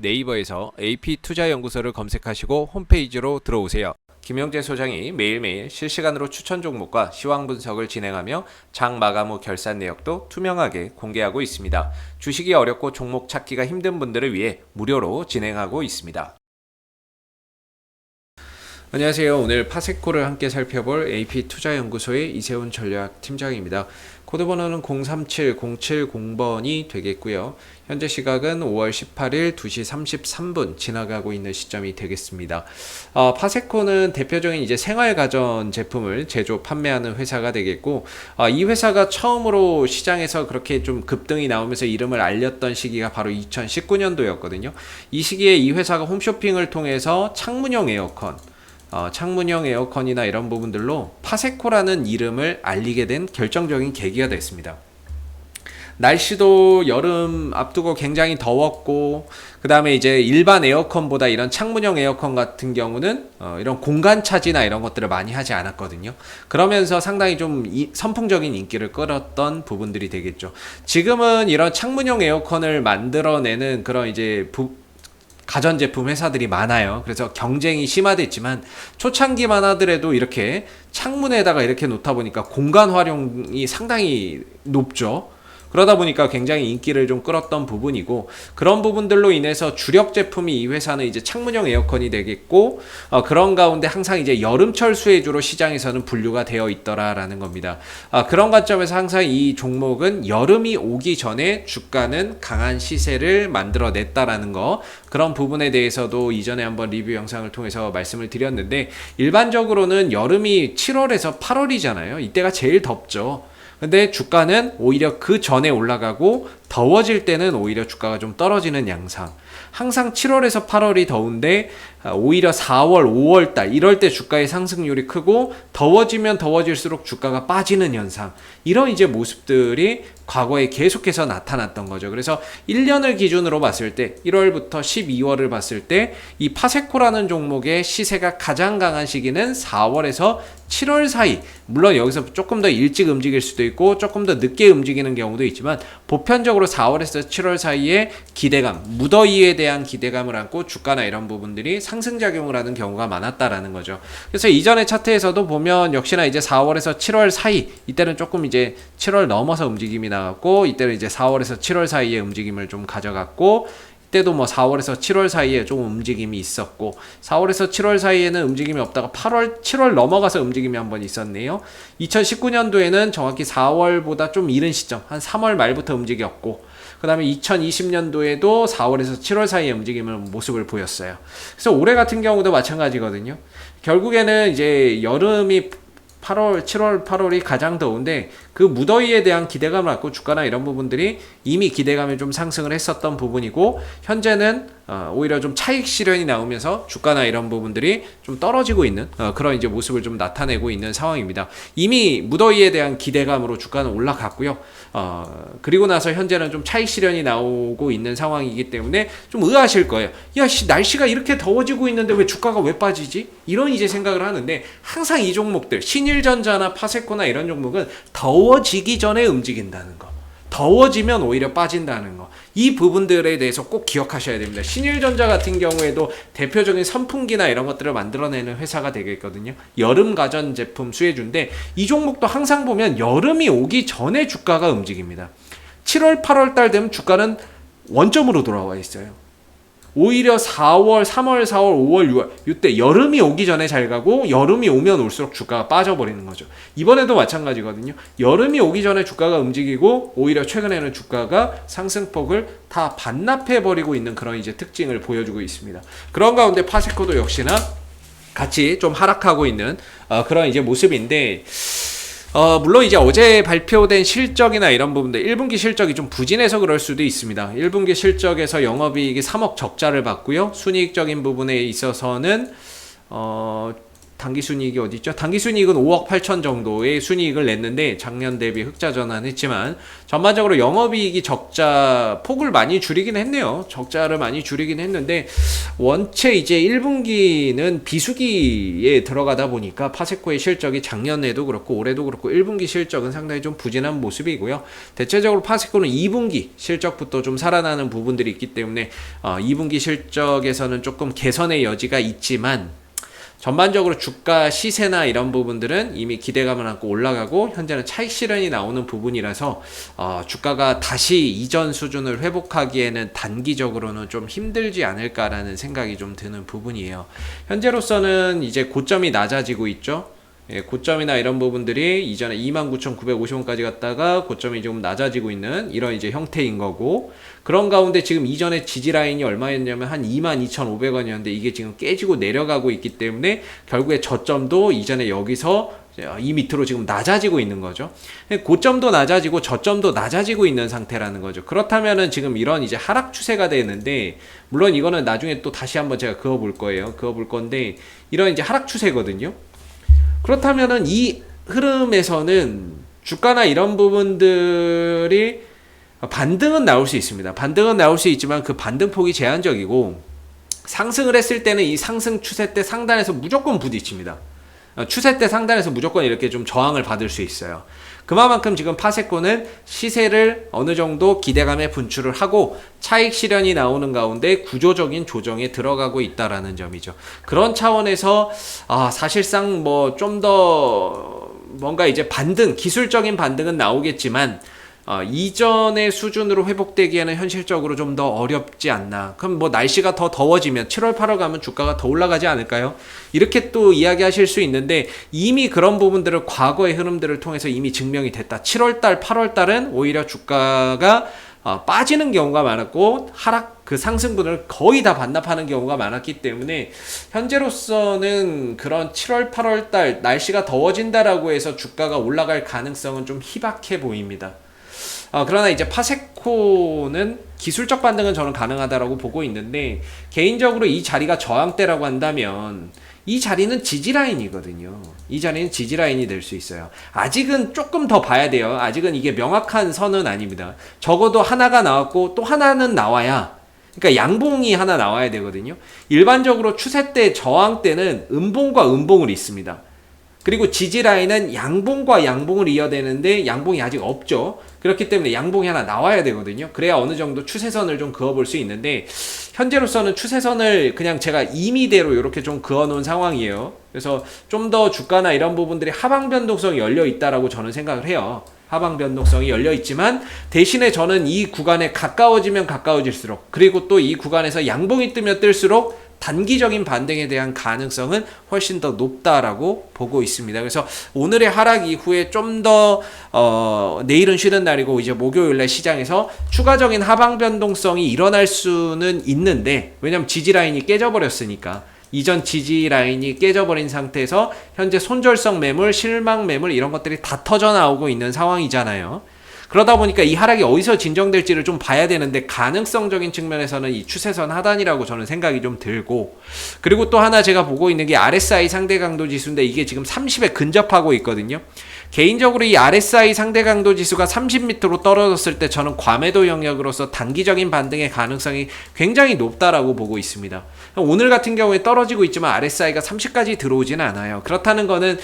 네이버에서 AP투자연구소를 검색하시고 홈페이지로 들어오세요. 김영재 소장이 매일매일 실시간으로 추천 종목과 시황 분석을 진행하며 장 마감 후 결산 내역도 투명하게 공개하고 있습니다. 주식이 어렵고 종목 찾기가 힘든 분들을 위해 무료로 진행하고 있습니다. 안녕하세요. 오늘 파세코를 함께 살펴볼 AP투자연구소의 이세훈 전략팀장입니다. 코드번호는 037070번이 되겠고요. 현재 시각은 5월 18일 2시 33분 지나가고 있는 시점이 되겠습니다. 파세코는 대표적인 이제 생활가전 제품을 제조 판매하는 회사가 되겠고, 이 회사가 처음으로 시장에서 그렇게 좀 급등이 나오면서 이름을 알렸던 시기가 바로 2019년도였거든요. 이 시기에 이 회사가 홈쇼핑을 통해서 창문형 에어컨이나 이런 부분들로 파세코라는 이름을 알리게 된 결정적인 계기가 됐습니다. 날씨도 여름 앞두고 굉장히 더웠고, 그 다음에 이제 일반 에어컨보다 이런 창문형 에어컨 같은 경우는 이런 공간 차지나 이런 것들을 많이 하지 않았거든요. 그러면서 상당히 좀 선풍적인 인기를 끌었던 부분들이 되겠죠. 지금은 이런 창문형 에어컨을 만들어내는 그런 이제 가전제품 회사들이 많아요. 그래서 경쟁이 심화됐지만 초창기만 하더라도 이렇게 창문에다가 이렇게 놓다 보니까 공간 활용이 상당히 높죠. 그러다 보니까 굉장히 인기를 좀 끌었던 부분이고, 그런 부분들로 인해서 주력 제품이 이 회사는 이제 창문형 에어컨이 되겠고, 그런 가운데 항상 이제 여름철 수혜주로 시장에서는 분류가 되어 있더라라는 겁니다. 그런 관점에서 항상 이 종목은 여름이 오기 전에 주가는 강한 시세를 만들어냈다라는 거, 그런 부분에 대해서도 이전에 한번 리뷰 영상을 통해서 말씀을 드렸는데, 일반적으로는 여름이 7월에서 8월이잖아요. 이때가 제일 덥죠. 근데 주가는 오히려 그 전에 올라가고 더워질 때는 오히려 주가가 좀 떨어지는 양상. 항상 7월에서 8월이 더운데 오히려 4월, 5월달 이럴 때 주가의 상승률이 크고, 더워지면 더워질수록 주가가 빠지는 현상. 이런 이제 모습들이 과거에 계속해서 나타났던 거죠. 그래서 1년을 기준으로 봤을 때 1월부터 12월을 봤을 때 이 파세코라는 종목의 시세가 가장 강한 시기는 4월에서 7월 사이. 물론 여기서 조금 더 일찍 움직일 수도 있고 조금 더 늦게 움직이는 경우도 있지만, 보편적으로 4월에서 7월 사이에 기대감, 무더위에 대한 기대감을 안고 주가나 이런 부분들이 상승작용을 하는 경우가 많았다라는 거죠. 그래서 이전의 차트에서도 보면 역시나 이제 4월에서 7월 사이, 이때는 조금 이제 7월 넘어서 움직임이 나왔고, 이때는 이제 4월에서 7월 사이에 움직임을 좀 가져갔고, 이때도 뭐 4월에서 7월 사이에 좀 움직임이 있었고, 4월에서 7월 사이에는 움직임이 없다가 8월, 7월 넘어가서 움직임이 한번 있었네요. 2019년도에는 정확히 4월보다 좀 이른 시점, 한 3월 말부터 움직였고, 그 다음에 2020년도에도 4월에서 7월 사이에 움직임을 모습을 보였어요. 그래서 올해 같은 경우도 마찬가지거든요. 결국에는 이제 여름이 8월, 7월, 8월이 가장 더운데, 그 무더위에 대한 기대감을 갖고 주가나 이런 부분들이 이미 기대감이 좀 상승을 했었던 부분이고, 현재는 오히려 좀 차익 실현이 나오면서 주가나 이런 부분들이 좀 떨어지고 있는 그런 이제 모습을 좀 나타내고 있는 상황입니다. 이미 무더위에 대한 기대감으로 주가는 올라갔고요. 그리고 나서 현재는 좀 차익 실현이 나오고 있는 상황이기 때문에 좀 의아하실 거예요. 야, 날씨가 이렇게 더워지고 있는데 왜 주가가 왜 빠지지? 이런 이제 생각을 하는데, 항상 이 종목들, 신일전자나 파세코나 이런 종목은 더워지기 전에 움직인다는 거, 더워지면 오히려 빠진다는 거, 이 부분들에 대해서 꼭 기억하셔야 됩니다. 신일전자 같은 경우에도 대표적인 선풍기나 이런 것들을 만들어내는 회사가 되겠거든요. 여름 가전제품 수혜주인데, 이 종목도 항상 보면 여름이 오기 전에 주가가 움직입니다. 7월, 8월 달 되면 주가는 원점으로 돌아와 있어요. 오히려 4월, 3월, 4월, 5월, 6월 이때 여름이 오기 전에 잘 가고, 여름이 오면 올수록 주가가 빠져버리는 거죠. 이번에도 마찬가지거든요. 여름이 오기 전에 주가가 움직이고, 오히려 최근에는 주가가 상승폭을 다 반납해버리고 있는 그런 이제 특징을 보여주고 있습니다. 그런 가운데 파세코도 역시나 같이 좀 하락하고 있는 그런 이제 모습인데, 물론 이제 어제 발표된 실적이나 이런 부분들, 1분기 실적이 좀 부진해서 그럴 수도 있습니다. 1분기 실적에서 영업이익이 3억 적자를 봤고요. 순이익적인 부분에 있어서는 당기순이익이 어디 있죠? 당기순이익은 5억 8천 정도의 순이익을 냈는데 작년 대비 흑자 전환했지만 전반적으로 영업이익이 적자 폭을 많이 줄이긴 했네요. 적자를 많이 줄이긴 했는데 원체 이제 1분기는 비수기에 들어가다 보니까 파세코의 실적이 작년에도 그렇고 올해도 그렇고 1분기 실적은 상당히 좀 부진한 모습이고요. 대체적으로 파세코는 2분기 실적부터 좀 살아나는 부분들이 있기 때문에 2분기 실적에서는 조금 개선의 여지가 있지만 전반적으로 주가 시세나 이런 부분들은 이미 기대감을 안고 올라가고 현재는 차익 실현이 나오는 부분이라서 주가가 다시 이전 수준을 회복하기에는 단기적으로는 좀 힘들지 않을까라는 생각이 좀 드는 부분이에요. 현재로서는 이제 고점이 낮아지고 있죠. 예, 고점이나 이런 부분들이 이전에 29,950원까지 갔다가 고점이 조금 낮아지고 있는 이런 이제 형태인 거고, 그런 가운데 지금 이전에 지지 라인이 얼마였냐면 한 22,500원이었는데 이게 지금 깨지고 내려가고 있기 때문에 결국에 저점도 이전에 여기서 이 밑으로 지금 낮아지고 있는 거죠. 고점도 낮아지고 저점도 낮아지고 있는 상태라는 거죠. 그렇다면은 지금 이런 이제 하락 추세가 되는데, 물론 이거는 나중에 또 다시 한번 제가 그어볼 거예요. 그어볼 건데 이런 이제 하락 추세거든요. 그렇다면은 이 흐름에서는 주가나 이런 부분들이 반등은 나올 수 있습니다. 반등은 나올 수 있지만 그 반등폭이 제한적이고, 상승을 했을 때는 이 상승 추세 때 상단에서 무조건 부딪힙니다. 추세 때 상단에서 무조건 이렇게 좀 저항을 받을 수 있어요. 그만큼 지금 파세코는 시세를 어느 정도 기대감에 분출을 하고 차익 실현이 나오는 가운데 구조적인 조정에 들어가고 있다라는 점이죠. 그런 차원에서 사실상 뭐 좀 더 뭔가 이제 반등, 기술적인 반등은 나오겠지만 이전의 수준으로 회복되기에는 현실적으로 좀 더 어렵지 않나. 그럼 뭐 날씨가 더 더워지면 7월 8월 가면 주가가 더 올라가지 않을까요? 이렇게 또 이야기하실 수 있는데, 이미 그런 부분들을 과거의 흐름들을 통해서 이미 증명이 됐다. 7월달 8월달은 오히려 주가가 빠지는 경우가 많았고 하락 그 상승분을 거의 다 반납하는 경우가 많았기 때문에 현재로서는 그런 7월 8월달 날씨가 더워진다라고 해서 주가가 올라갈 가능성은 좀 희박해 보입니다. 그러나 이제 파세코는 기술적 반등은 저는 가능하다라고 보고 있는데, 개인적으로 이 자리가 저항대라고 한다면 이 자리는 지지라인이거든요. 이 자리는 지지라인이 될 수 있어요. 아직은 조금 더 봐야 돼요. 아직은 이게 명확한 선은 아닙니다. 적어도 하나가 나왔고 또 하나는 나와야, 그러니까 양봉이 하나 나와야 되거든요. 일반적으로 추세 때 저항 때는 음봉과 음봉을 잇습니다. 그리고 지지라인은 양봉과 양봉을 이어대는데 양봉이 아직 없죠. 그렇기 때문에 양봉이 하나 나와야 되거든요. 그래야 어느 정도 추세선을 좀 그어볼 수 있는데, 현재로서는 추세선을 그냥 제가 임의대로 이렇게 좀 그어놓은 상황이에요. 그래서 좀 더 주가나 이런 부분들이 하방 변동성이 열려 있다라고 저는 생각을 해요. 하방 변동성이 열려 있지만 대신에 저는 이 구간에 가까워지면 가까워질수록, 그리고 또 이 구간에서 양봉이 뜨면 뜰수록 단기적인 반등에 대한 가능성은 훨씬 더 높다라고 보고 있습니다. 그래서 오늘의 하락 이후에 좀 더 내일은 쉬는 날이고 이제 목요일날 시장에서 추가적인 하방 변동성이 일어날 수는 있는데, 왜냐면 지지라인이 깨져버렸으니까. 이전 지지라인이 깨져버린 상태에서 현재 손절성 매물, 실망 매물 이런 것들이 다 터져 나오고 있는 상황이잖아요. 그러다 보니까 이 하락이 어디서 진정될지를 좀 봐야 되는데, 가능성적인 측면에서는 이 추세선 하단이라고 저는 생각이 좀 들고, 그리고 또 하나 제가 보고 있는 게 RSI 상대 강도 지수인데 이게 지금 30에 근접하고 있거든요. 개인적으로 이 RSI 상대 강도 지수가 30m로 떨어졌을 때 저는 과매도 영역으로서 단기적인 반등의 가능성이 굉장히 높다라고 보고 있습니다. 오늘 같은 경우에 떨어지고 있지만 RSI가 30까지 들어오지는 않아요. 그렇다는 거는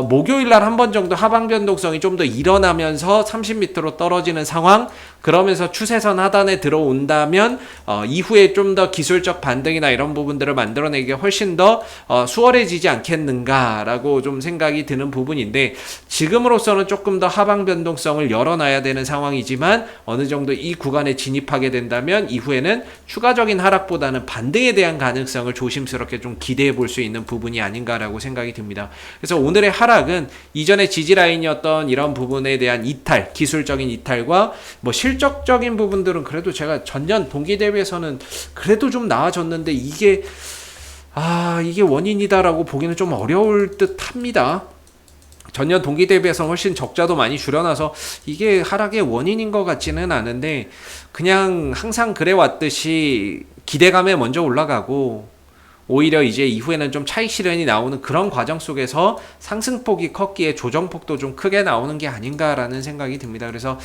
목요일날 한 번 정도 하방 변동성이 좀 더 일어나면서 30m로 떨어지는 상황, 그러면서 추세선 하단에 들어온다면 이후에 좀 더 기술적 반등이나 이런 부분들을 만들어내기가 훨씬 더 수월해지지 않겠는가라고 좀 생각이 드는 부분인데, 지금으로서는 조금 더 하방 변동성을 열어놔야 되는 상황이지만 어느 정도 이 구간에 진입하게 된다면 이후에는 추가적인 하락보다는 반등에 대한 가능성을 조심스럽게 좀 기대해 볼 수 있는 부분이 아닌가라고 생각이 듭니다. 그래서 오늘의 하락은 이전의 지지라인이었던 이런 부분에 대한 이탈, 기술적인 이탈과 뭐 실적적인 부분들은 그래도 제가 전년 동기 대비해서는 그래도 좀 나아졌는데, 이게 원인이다라고 보기는 좀 어려울 듯 합니다. 전년 동기 대비해서 훨씬 적자도 많이 줄여놔서 이게 하락의 원인인 것 같지는 않은데, 그냥 항상 그래왔듯이 기대감에 먼저 올라가고 오히려 이제 이후에는 좀 차익 실현이 나오는 그런 과정 속에서 상승폭이 컸기에 조정폭도 좀 크게 나오는 게 아닌가라는 생각이 듭니다. 그래서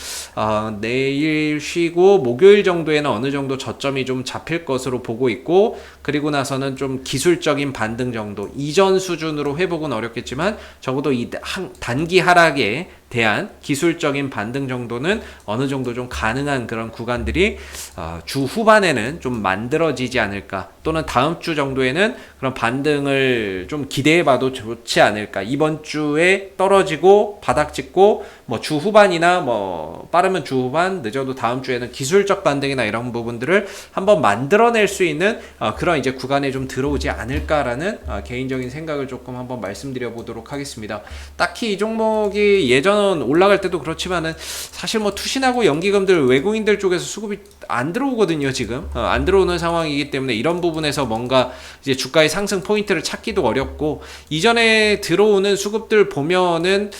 내일 쉬고 목요일 정도에는 어느 정도 저점이 좀 잡힐 것으로 보고 있고, 그리고 나서는 좀 기술적인 반등 정도, 이전 수준으로 회복은 어렵겠지만 적어도 이 단기 하락에 대한 기술적인 반등 정도는 어느 정도 좀 가능한 그런 구간들이 주 후반에는 좀 만들어지지 않을까, 또는 다음 주 정도에는 그런 반등을 좀 기대해봐도 좋지 않을까. 이번 주에 떨어지고 바닥 찍고 뭐 주 후반이나 뭐 빠르면 주 후반, 늦어도 다음 주에는 기술적 반등이나 이런 부분들을 한번 만들어낼 수 있는 그런 이제 구간에 좀 들어오지 않을까라는 개인적인 생각을 조금 한번 말씀드려 보도록 하겠습니다. 딱히 이 종목이 예전 올라갈 때도 그렇지만은 사실 뭐 투신하고 연기금들 외국인들 쪽에서 수급이 안 들어오거든요. 지금 안 들어오는 상황이기 때문에 이런 부분에서 뭔가 이제 주가의 상승 포인트를 찾기도 어렵고, 이전에 들어오는 수급들 보면은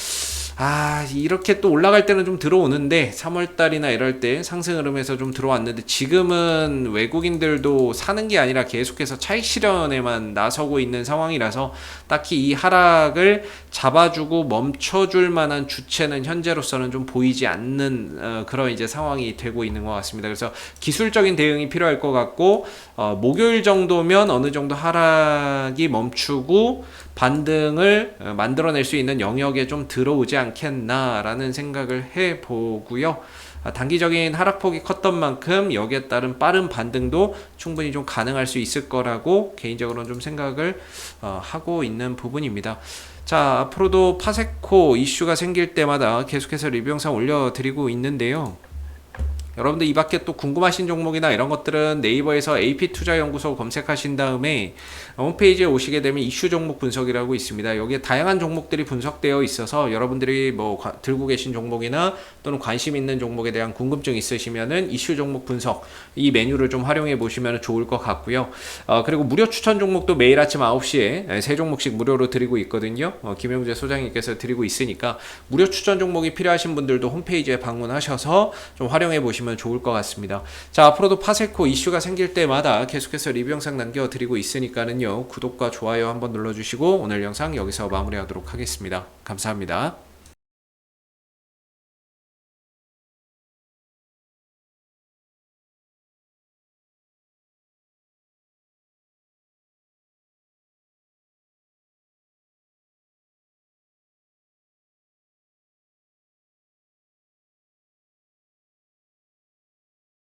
이렇게 또 올라갈 때는 좀 들어오는데 3월달이나 이럴 때 상승 흐름에서 좀 들어왔는데, 지금은 외국인들도 사는 게 아니라 계속해서 차익 실현에만 나서고 있는 상황이라서 딱히 이 하락을 잡아주고 멈춰줄 만한 주체는 현재로서는 좀 보이지 않는 그런 이제 상황이 되고 있는 것 같습니다. 그래서 기술적인 대응이 필요할 것 같고, 목요일 정도면 어느 정도 하락이 멈추고 반등을 만들어낼 수 있는 영역에 좀 들어오지 않겠나라는 생각을 해보고요. 단기적인 하락폭이 컸던 만큼 여기에 따른 빠른 반등도 충분히 좀 가능할 수 있을 거라고 개인적으로는 좀 생각을 하고 있는 부분입니다. 자, 앞으로도 파세코 이슈가 생길 때마다 계속해서 리뷰 영상 올려드리고 있는데요. 여러분들 이 밖에 또 궁금하신 종목이나 이런 것들은 네이버에서 AP투자연구소 검색하신 다음에 홈페이지에 오시게 되면 이슈 종목 분석이라고 있습니다. 여기에 다양한 종목들이 분석되어 있어서 여러분들이 뭐 들고 계신 종목이나 또는 관심 있는 종목에 대한 궁금증 있으시면은 이슈 종목 분석 이 메뉴를 좀 활용해 보시면 좋을 것 같고요. 그리고 무료 추천 종목도 매일 아침 9시에 3종목씩 무료로 드리고 있거든요. 김영재 소장님께서 드리고 있으니까 무료 추천 종목이 필요하신 분들도 홈페이지에 방문하셔서 좀 활용해 보시면 좋을 것 같습니다. 자, 앞으로도 파세코 이슈가 생길 때마다 계속해서 리뷰 영상 남겨드리고 있으니까는요, 구독과 좋아요 한번 눌러주시고 오늘 영상 여기서 마무리하도록 하겠습니다. 감사합니다.